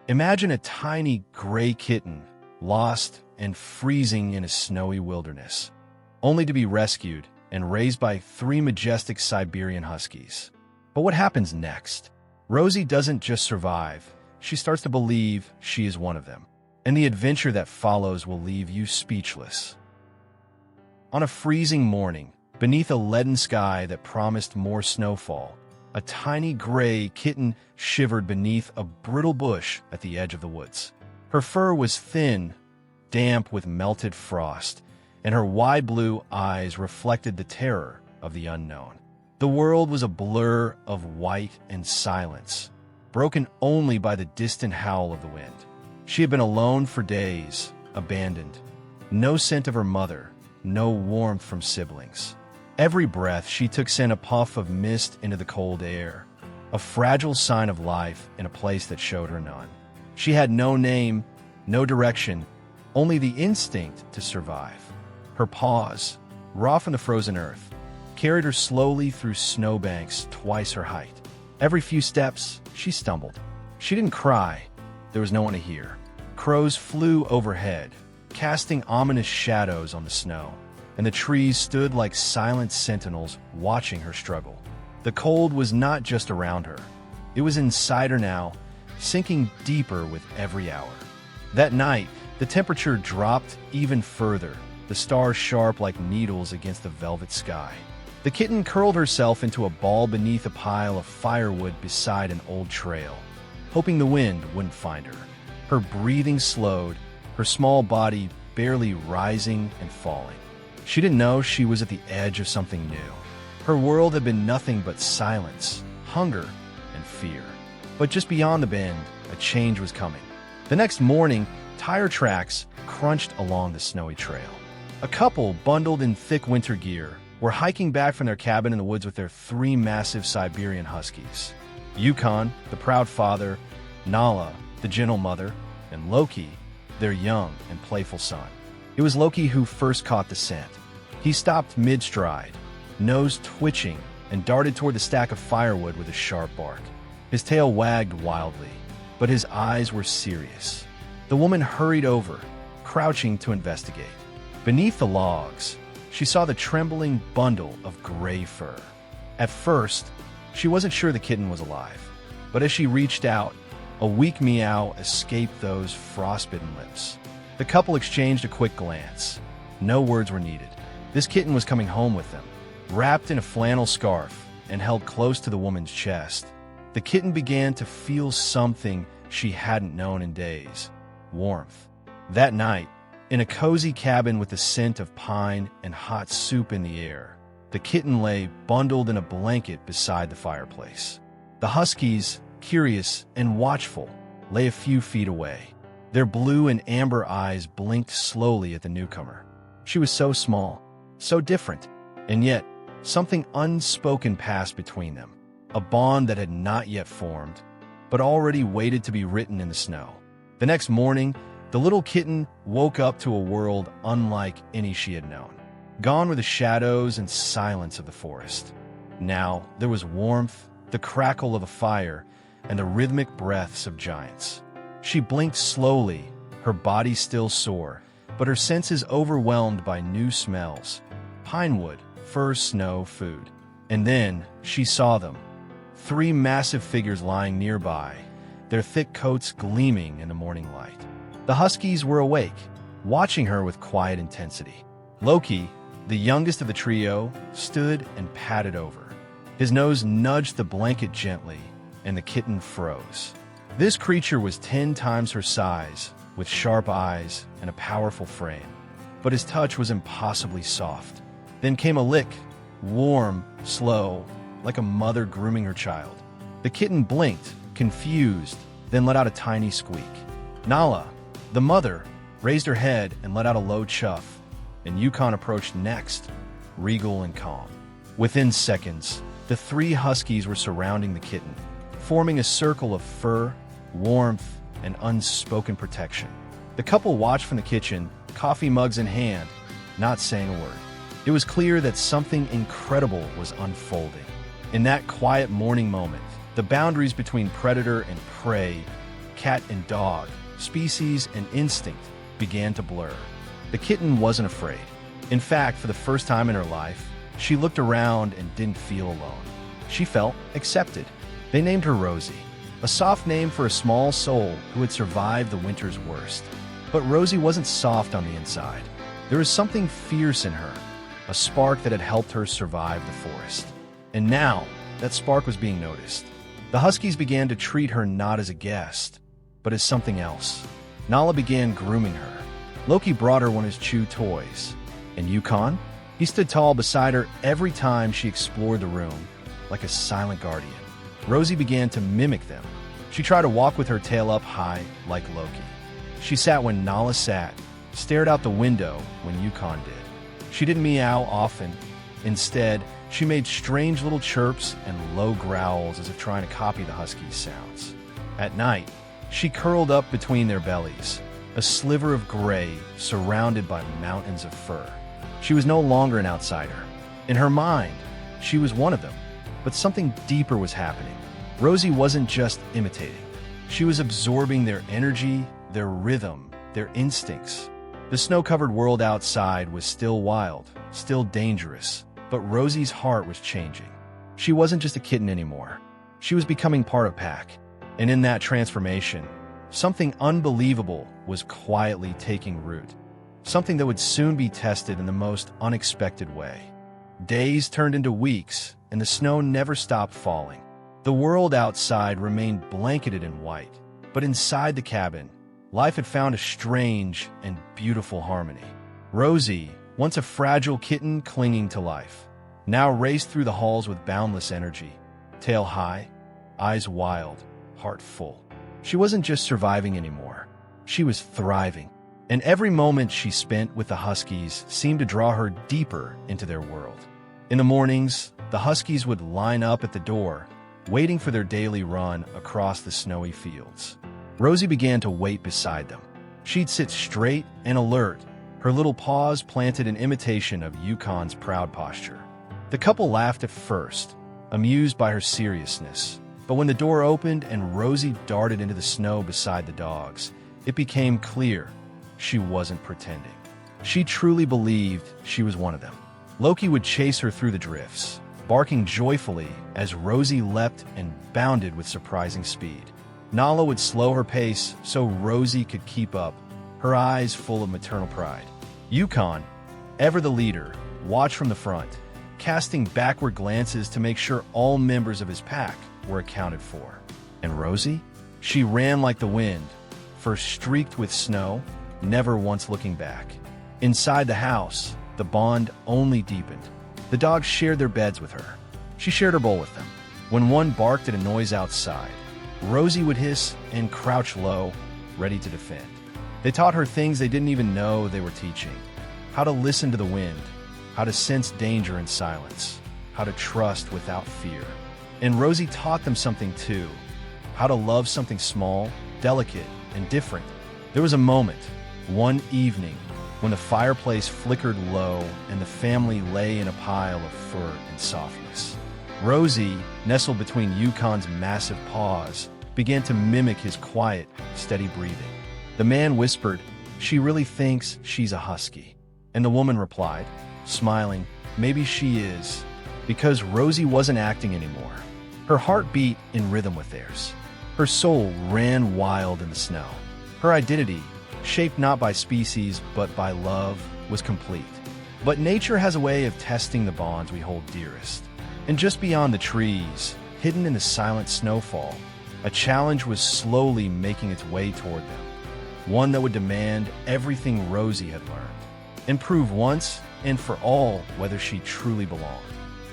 Imagine a tiny gray kitten, lost and freezing in a snowy wilderness, only to be rescued and raised by 3 majestic Siberian Huskies. But what happens next? Rosie doesn't just survive, she starts to believe she is one of them. And the adventure that follows will leave you speechless. On a freezing morning, beneath a leaden sky that promised more snowfall, a tiny gray kitten shivered beneath a brittle bush at the edge of the woods. Her fur was thin, damp with melted frost, and her wide blue eyes reflected the terror of the unknown. The world was a blur of white and silence, broken only by the distant howl of the wind. She had been alone for days, abandoned. No scent of her mother, no warmth from siblings. Every breath she took sent a puff of mist into the cold air, a fragile sign of life in a place that showed her none. She had no name, no direction, only the instinct to survive. Her paws, raw from the frozen earth, carried her slowly through snowbanks twice her height. Every few steps, she stumbled. She didn't cry. There was no one to hear. Crows flew overhead, casting ominous shadows on the snow, and the trees stood like silent sentinels watching her struggle. The cold was not just around her. It was inside her now, sinking deeper with every hour. That night, the temperature dropped even further, the stars sharp like needles against the velvet sky. The kitten curled herself into a ball beneath a pile of firewood beside an old trail, hoping the wind wouldn't find her. Her breathing slowed, her small body barely rising and falling. She didn't know she was at the edge of something new. Her world had been nothing but silence, hunger, and fear. But just beyond the bend, a change was coming. The next morning, tire tracks crunched along the snowy trail. A couple, bundled in thick winter gear, were hiking back from their cabin in the woods with their 3 massive Siberian Huskies. Yukon, the proud father, Nala, the gentle mother, and Loki, their young and playful son. It was Loki who first caught the scent. He stopped mid-stride, nose twitching, and darted toward the stack of firewood with a sharp bark. His tail wagged wildly, but his eyes were serious. The woman hurried over, crouching to investigate. Beneath the logs, she saw the trembling bundle of gray fur. At first, she wasn't sure the kitten was alive, but as she reached out, a weak meow escaped those frostbitten lips. The couple exchanged a quick glance. No words were needed. This kitten was coming home with them, wrapped in a flannel scarf and held close to the woman's chest. The kitten began to feel something she hadn't known in days: warmth. That night, in a cozy cabin with the scent of pine and hot soup in the air, the kitten lay bundled in a blanket beside the fireplace. The Huskies, curious and watchful, lay a few feet away. Their blue and amber eyes blinked slowly at the newcomer. She was so small, so different, and yet something unspoken passed between them, a bond that had not yet formed, but already waited to be written in the snow. The next morning, the little kitten woke up to a world unlike any she had known. Gone were the shadows and silence of the forest. Now there was warmth, the crackle of a fire, and the rhythmic breaths of giants. She blinked slowly, her body still sore, but her senses overwhelmed by new smells: pinewood, fur, snow, food. And then she saw them. 3 massive figures lying nearby, their thick coats gleaming in the morning light. The Huskies were awake, watching her with quiet intensity. Loki, the youngest of the trio, stood and patted over. His nose nudged the blanket gently, and the kitten froze. This creature was 10 times her size, with sharp eyes and a powerful frame, but his touch was impossibly soft. Then came a lick, warm, slow, like a mother grooming her child. The kitten blinked, confused, then let out a tiny squeak. Nala, the mother, raised her head and let out a low chuff, and Yukon approached next, regal and calm. Within seconds, the 3 Huskies were surrounding the kitten, forming a circle of fur, warmth, and unspoken protection. The couple watched from the kitchen, coffee mugs in hand, not saying a word. It was clear that something incredible was unfolding. In that quiet morning moment, the boundaries between predator and prey cat and dog, species and instinct began to blur. The kitten wasn't afraid. In fact, for the first time in her life, she looked around and didn't feel alone. She felt accepted. They named her Rosie, a soft name for a small soul who had survived the winter's worst. But Rosie wasn't soft on the inside. There was something fierce in her, a spark that had helped her survive the forest. And now, that spark was being noticed. The Huskies began to treat her not as a guest, but as something else. Nala began grooming her. Loki brought her one of his chew toys. And Yukon? He stood tall beside her every time she explored the room, like a silent guardian. Rosie began to mimic them. She tried to walk with her tail up high, like Loki. She sat when Nala sat, stared out the window when Yukon did. She didn't meow often. Instead, she made strange little chirps and low growls as if trying to copy the Husky's sounds. At night, she curled up between their bellies, a sliver of gray surrounded by mountains of fur. She was no longer an outsider. In her mind, she was one of them, but something deeper was happening. Rosie wasn't just imitating. She was absorbing their energy, their rhythm, their instincts. The snow-covered world outside was still wild, still dangerous, but Rosie's heart was changing. She wasn't just a kitten anymore. She was becoming part of pack. And in that transformation, something unbelievable was quietly taking root. Something that would soon be tested in the most unexpected way. Days turned into weeks, and the snow never stopped falling. The world outside remained blanketed in white, but inside the cabin, life had found a strange and beautiful harmony. Rosie, once a fragile kitten clinging to life, now raced through the halls with boundless energy, tail high, eyes wild, heart full. She wasn't just surviving anymore. She was thriving. And every moment she spent with the Huskies seemed to draw her deeper into their world. In the mornings, the Huskies would line up at the door, waiting for their daily run across the snowy fields. Rosie began to wait beside them. She'd sit straight and alert, her little paws planted in imitation of Yukon's proud posture. The couple laughed at first, amused by her seriousness. But when the door opened and Rosie darted into the snow beside the dogs, it became clear she wasn't pretending. She truly believed she was one of them. Loki would chase her through the drifts, barking joyfully as Rosie leapt and bounded with surprising speed. Nala would slow her pace so Rosie could keep up, her eyes full of maternal pride. Yukon, ever the leader, watched from the front, casting backward glances to make sure all members of his pack were accounted for. And Rosie? She ran like the wind, first streaked with snow, never once looking back. Inside the house, the bond only deepened. The dogs shared their beds with her. She shared her bowl with them. When one barked at a noise outside, Rosie would hiss and crouch low, ready to defend. They taught her things they didn't even know they were teaching. How to listen to the wind, how to sense danger in silence, how to trust without fear. And Rosie taught them something too, how to love something small, delicate, and different. There was a moment, one evening, when the fireplace flickered low and the family lay in a pile of fur and softness. Rosie, nestled between Yukon's massive paws, began to mimic his quiet, steady breathing. The man whispered, "She really thinks she's a husky." And the woman replied, smiling, "Maybe she is," because Rosie wasn't acting anymore. Her heart beat in rhythm with theirs. Her soul ran wild in the snow. Her identity, shaped not by species but by love, was complete. But nature has a way of testing the bonds we hold dearest. And just beyond the trees, hidden in the silent snowfall, a challenge was slowly making its way toward them. One that would demand everything Rosie had learned, and prove once and for all whether she truly belonged.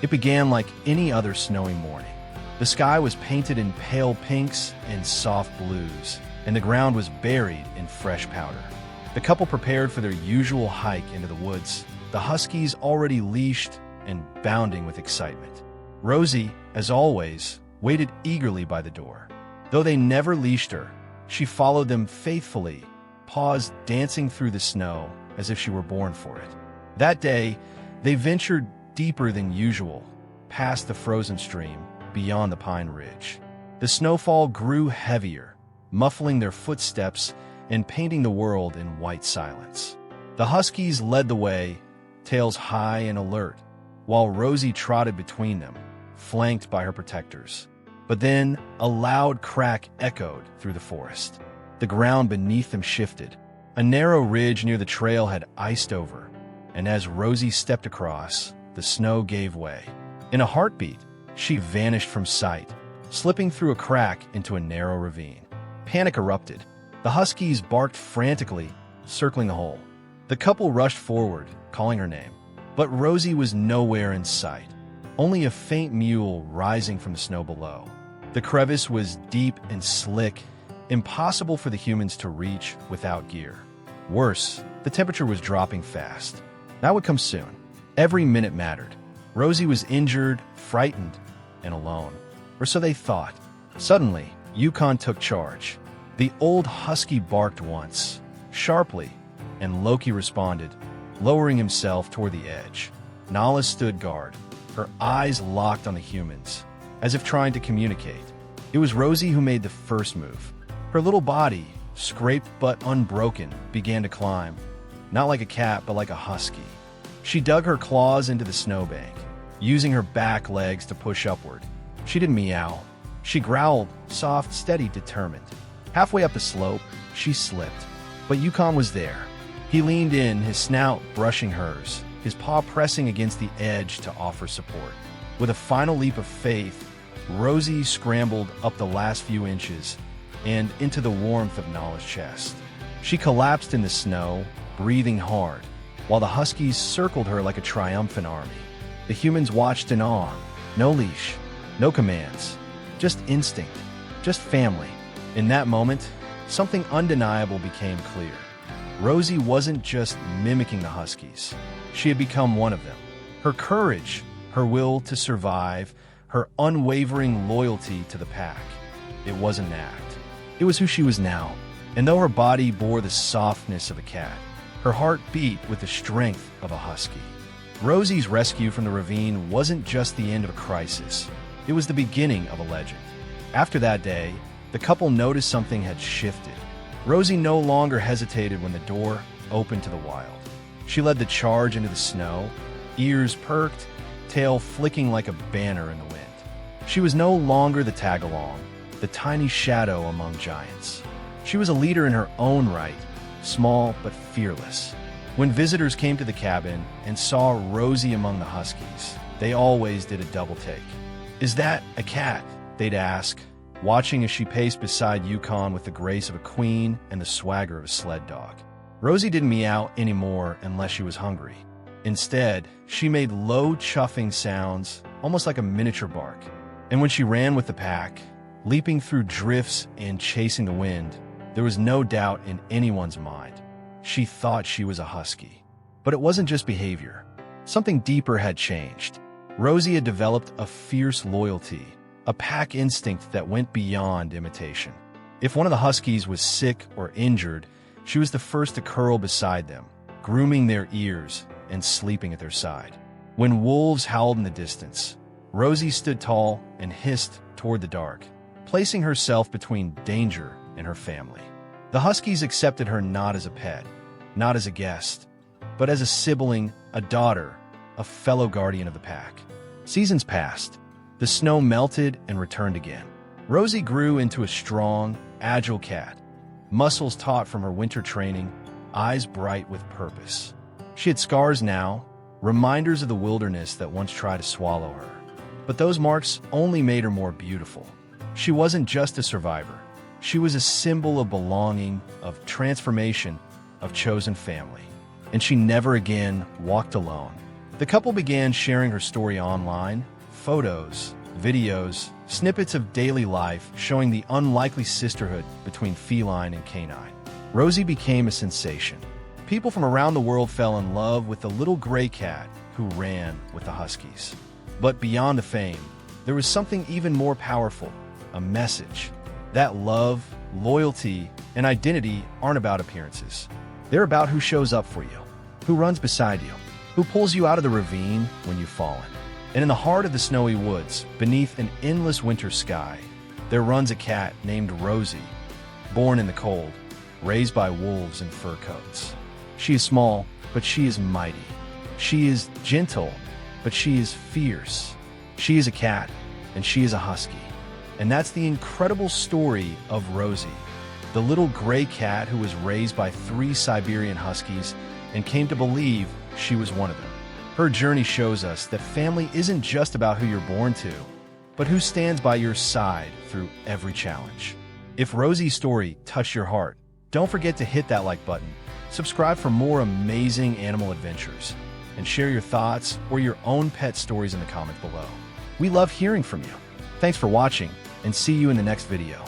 It began like any other snowy morning. The sky was painted in pale pinks and soft blues, and the ground was buried in fresh powder. The couple prepared for their usual hike into the woods, the Huskies already leashed and bounding with excitement. Rosie, as always, waited eagerly by the door. Though they never leashed her, she followed them faithfully, paws dancing through the snow as if she were born for it. That day, they ventured deeper than usual, past the frozen stream, beyond the pine ridge. The snowfall grew heavier, muffling their footsteps and painting the world in white silence. The Huskies led the way, tails high and alert, while Rosie trotted between them, flanked by her protectors. But then a loud crack echoed through the forest. The ground beneath them shifted. A narrow ridge near the trail had iced over, and as Rosie stepped across, the snow gave way. In a heartbeat, she vanished from sight, slipping through a crack into a narrow ravine. Panic erupted. The Huskies barked frantically, circling the hole. The couple rushed forward, calling her name. But Rosie was nowhere in sight, only a faint mewl rising from the snow below. The crevice was deep and slick, impossible for the humans to reach without gear. Worse, the temperature was dropping fast. That would come soon. Every minute mattered. Rosie was injured, frightened, and alone. Or so they thought. Suddenly, Yukon took charge. The old husky barked once, sharply, and Loki responded, lowering himself toward the edge. Nala stood guard, her eyes locked on the humans, as if trying to communicate. It was Rosie who made the first move. Her little body, scraped but unbroken, began to climb, not like a cat but like a husky. She dug her claws into the snowbank, using her back legs to push upward. She didn't meow. She growled, soft, steady, determined. Halfway up the slope, she slipped. But Yukon was there. He leaned in, his snout brushing hers, his paw pressing against the edge to offer support. With a final leap of faith, Rosie scrambled up the last few inches and into the warmth of Nala's chest. She collapsed in the snow, breathing hard, while the Huskies circled her like a triumphant army. The humans watched in awe. No leash, no commands, just instinct, just family. In that moment, something undeniable became clear. Rosie wasn't just mimicking the Huskies. She had become one of them. Her courage, her will to survive, her unwavering loyalty to the pack. It wasn't an act. It was who she was now. And though her body bore the softness of a cat, her heart beat with the strength of a husky. Rosie's rescue from the ravine wasn't just the end of a crisis. It was the beginning of a legend. After that day, the couple noticed something had shifted. Rosie no longer hesitated when the door opened to the wild. She led the charge into the snow, ears perked, tail flicking like a banner in the wind. She was no longer the tag-along, the tiny shadow among giants. She was a leader in her own right, small but fearless. When visitors came to the cabin and saw Rosie among the Huskies, they always did a double take. "Is that a cat?" they'd ask, watching as she paced beside Yukon with the grace of a queen and the swagger of a sled dog. Rosie didn't meow anymore unless she was hungry. Instead, she made low chuffing sounds, almost like a miniature bark. And when she ran with the pack, leaping through drifts and chasing the wind, there was no doubt in anyone's mind. She thought she was a husky. But it wasn't just behavior. Something deeper had changed. Rosie had developed a fierce loyalty, a pack instinct that went beyond imitation. If one of the Huskies was sick or injured, she was the first to curl beside them, grooming their ears and sleeping at their side. When wolves howled in the distance, Rosie stood tall and hissed toward the dark, placing herself between danger and her family. The Huskies accepted her not as a pet, not as a guest, but as a sibling, a daughter, a fellow guardian of the pack. Seasons passed. The snow melted and returned again. Rosie grew into a strong, agile cat, muscles taut from her winter training, eyes bright with purpose. She had scars now, reminders of the wilderness that once tried to swallow her. But those marks only made her more beautiful. She wasn't just a survivor. She was a symbol of belonging, of transformation, of chosen family. And she never again walked alone. The couple began sharing her story online, photos, videos, snippets of daily life showing the unlikely sisterhood between feline and canine. Rosie became a sensation. People from around the world fell in love with the little gray cat who ran with the Huskies. But beyond the fame, there was something even more powerful, a message. That love, loyalty, and identity aren't about appearances. They're about who shows up for you, who runs beside you, who pulls you out of the ravine when you've fallen. And in the heart of the snowy woods, beneath an endless winter sky, there runs a cat named Rosie, born in the cold, raised by wolves in fur coats. She is small, but she is mighty. She is gentle, but she is fierce. She is a cat, and she is a husky. And that's the incredible story of Rosie, the little gray cat who was raised by 3 Siberian Huskies and came to believe she was one of them. Her journey shows us that family isn't just about who you're born to, but who stands by your side through every challenge. If Rosie's story touched your heart, don't forget to hit that like button, subscribe for more amazing animal adventures, and share your thoughts or your own pet stories in the comments below. We love hearing from you. Thanks for watching, and see you in the next video.